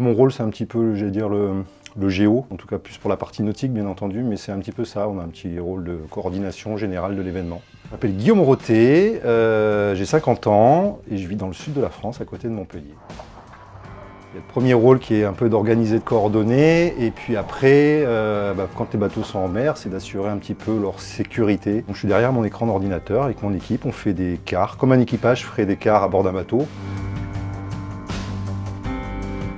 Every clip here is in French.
Mon rôle, c'est un petit peu, j'allais dire, le géo, en tout cas plus pour la partie nautique, bien entendu, mais c'est un petit peu ça, on a un petit rôle de coordination générale de l'événement. Je m'appelle Guillaume Roté, j'ai 50 ans et je vis dans le sud de la France, à côté de Montpellier. Il y a le premier rôle qui est un peu d'organiser, de coordonner, et puis après, quand les bateaux sont en mer, c'est d'assurer un petit peu leur sécurité. Donc, je suis derrière mon écran d'ordinateur avec mon équipe, on fait des cars, comme un équipage ferait des cars à bord d'un bateau.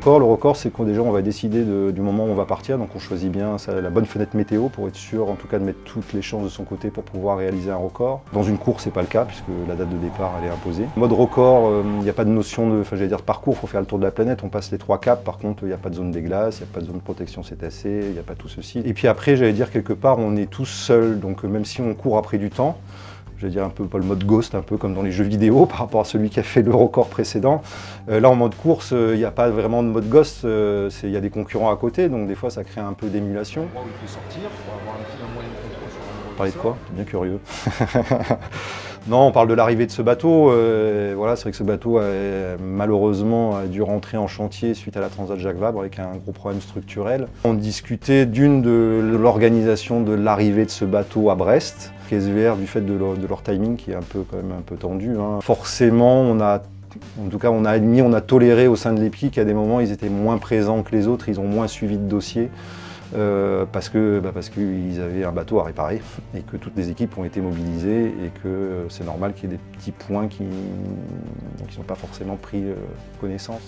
Le record, c'est qu'on déjà on va décider du moment où on va partir, donc on choisit bien la bonne fenêtre météo pour être sûr en tout cas de mettre toutes les chances de son côté pour pouvoir réaliser un record. Dans une course, c'est pas le cas puisque la date de départ elle est imposée. Mode record, il n'y a pas de notion de parcours, il faut faire le tour de la planète, on passe les 3 caps, par contre il n'y a pas de zone des glaces, il n'y a pas de zone de protection cétacée, il n'y a pas tout ceci. Et puis après, j'allais dire quelque part, on est tous seuls, donc même si on court après du temps, je vais dire un peu pas le mode ghost, un peu comme dans les jeux vidéo par rapport à celui qui a fait le record précédent. Là en mode course, il n'y a pas vraiment de mode ghost, il y a des concurrents à côté, donc des fois ça crée un peu d'émulation. Où il peut sortir pour avoir un moyen de contrôle sur le Parler de quoi? T'es bien curieux. Non, on parle de l'arrivée de ce bateau. Voilà, c'est vrai que ce bateau malheureusement a dû rentrer en chantier suite à la Transat Jacques Vabre avec un gros problème structurel. On discutait de l'organisation de l'arrivée de ce bateau à Brest. SVR, du fait de leur timing qui est quand même un peu tendu. Forcément, on a admis, on a toléré au sein de l'EPI qu'à des moments ils étaient moins présents que les autres, ils ont moins suivi de dossiers. Parce qu'ils avaient un bateau à réparer et que toutes les équipes ont été mobilisées et que c'est normal qu'il y ait des petits points qui n'ont pas forcément pris connaissance.